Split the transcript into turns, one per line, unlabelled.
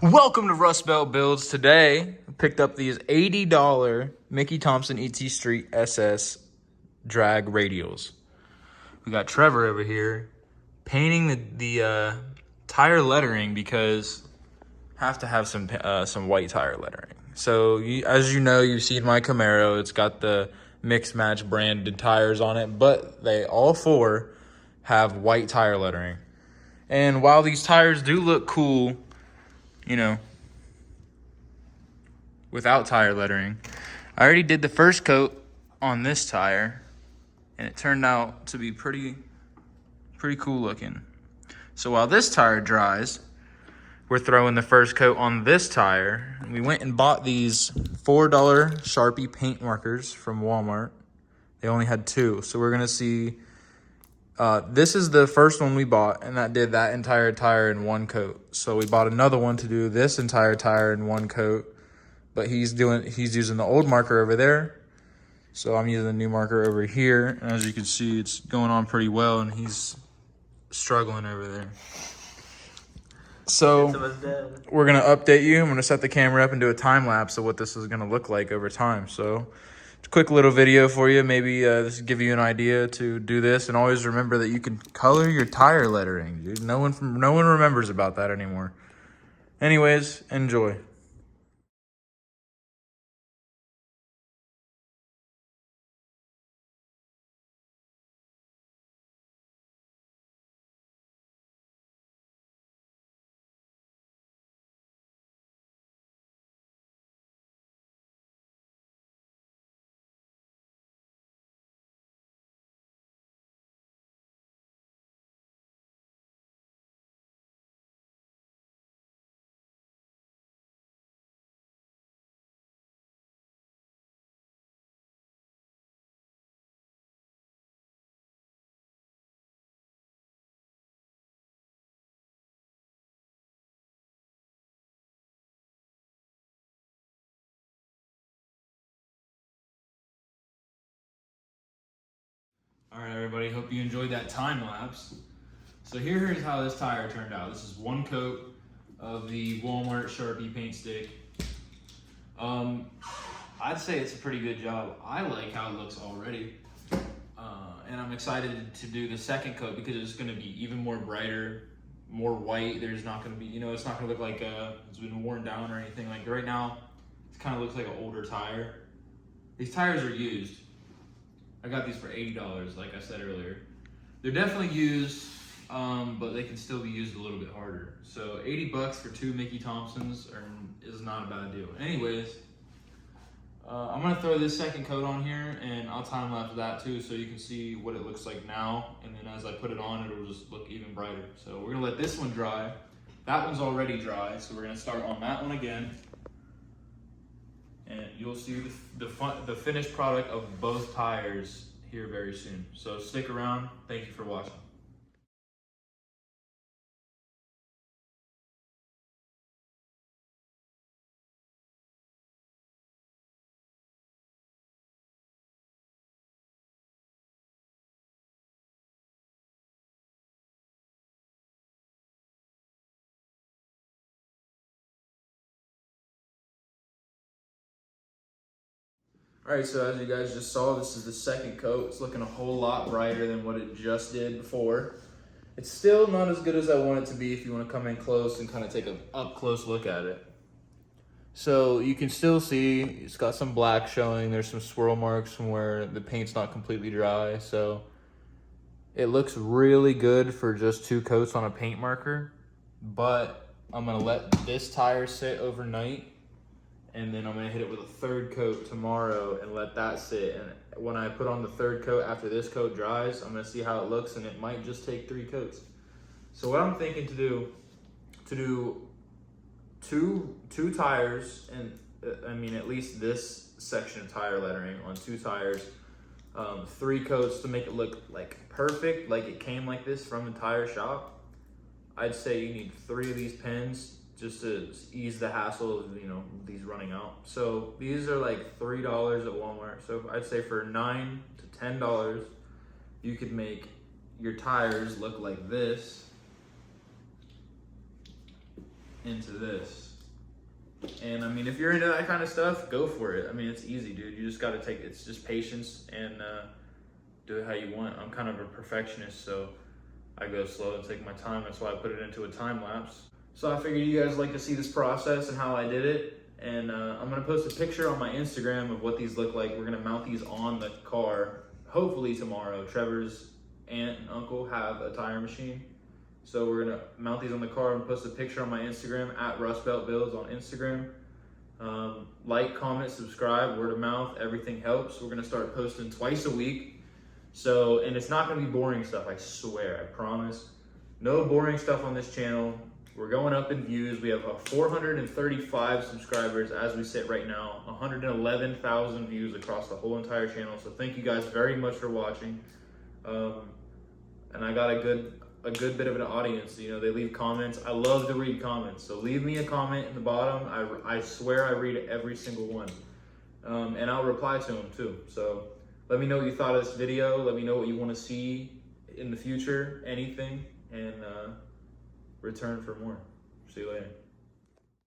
Welcome to Rust Belt Builds. Today, I picked up these $80 Mickey Thompson ET Street SS drag radials. We got Trevor over here painting the tire lettering because have to have some white tire lettering. So as you know, you've seen my Camaro. It's got the mixed match branded tires on it, but they all four have white tire lettering. And while these tires do look cool, you know, without tire lettering, I already did the first coat on this tire, and it turned out to be pretty cool looking. So while this tire dries, we're throwing the first coat on this tire. We went and bought these $4 Sharpie paint markers from Walmart. They only had two, so we're gonna see. This is the first one we bought, and that did that entire tire in one coat. So we bought another one to do this entire tire in one coat, but he's using the old marker over there. So I'm using the new marker over here. And as you can see, it's going on pretty well, and he's struggling over there. So we're gonna update you. I'm gonna set the camera up and do a time lapse of what this is gonna look like over time. So it's a quick little video for you. Maybe this will give you an idea to do this. And always remember that you can color your tire lettering, dude. No one remembers about that anymore. Anyways, enjoy. All right, everybody, hope you enjoyed that time lapse. So here's how this tire turned out. This is one coat of the Walmart Sharpie paint stick. I'd say it's a pretty good job. I like how it looks already. And I'm excited to do the second coat because it's gonna be even more brighter, more white. There's not gonna be, it's not gonna look like it's been worn down or anything. Like right now, it kind of looks like an older tire. These tires are used. I got these for $80, like I said earlier. They're definitely used, but they can still be used a little bit harder. So 80 bucks for two Mickey Thompsons is not a bad deal. Anyways, I'm gonna throw this second coat on here, and I'll time lapse that too, so you can see what it looks like now. And then as I put it on, it'll just look even brighter. So we're gonna let this one dry. That one's already dry, so we're gonna start on that one again. And you'll see the finished product of both tires here very soon. So stick around. Thank you for watching. All right, so as you guys just saw, this is the second coat. It's looking a whole lot brighter than what it just did before. It's still not as good as I want it to be if you want to come in close and kind of take an up close look at it. So you can still see it's got some black showing. There's some swirl marks from where the paint's not completely dry. So it looks really good for just two coats on a paint marker, but I'm gonna let this tire sit overnight, and then I'm gonna hit it with a third coat tomorrow and let that sit. And when I put on the third coat after this coat dries, I'm gonna see how it looks, and it might just take 3 coats. So what I'm thinking to do two tires, and I mean at least this section of tire lettering on 2 tires, 3 coats to make it look like perfect, like it came like this from the tire shop. I'd say you need 3 of these pens just to ease the hassle of these running out. So these are like $3 at Walmart. So I'd say for $9 to $10, you could make your tires look like this. into this. And I mean, if you're into that kind of stuff, go for it. I mean, it's easy, dude. You just got to take it. It's just patience and do it how you want. I'm kind of a perfectionist, so I go slow and take my time. That's why I put it into a time lapse. So I figured you guys like to see this process and how I did it. And I'm gonna post a picture on my Instagram of what these look like. We're gonna mount these on the car, hopefully tomorrow. Trevor's aunt and uncle have a tire machine. So we're gonna mount these on the car and post a picture on my Instagram at RustBeltBuilds on Instagram. Like, comment, subscribe, word of mouth, everything helps. We're gonna start posting twice a week. So, and it's not gonna be boring stuff, I swear, I promise. No boring stuff on this channel. We're going up in views. We have 435 subscribers as we sit right now, 111,000 views across the whole entire channel. So thank you guys very much for watching. And I got a good bit of an audience. You know, they leave comments. I love to read comments. So leave me a comment in the bottom. I swear I read every single one. And I'll reply to them too. So let me know what you thought of this video. Let me know what you want to see in the future, anything, and return for more. See you later.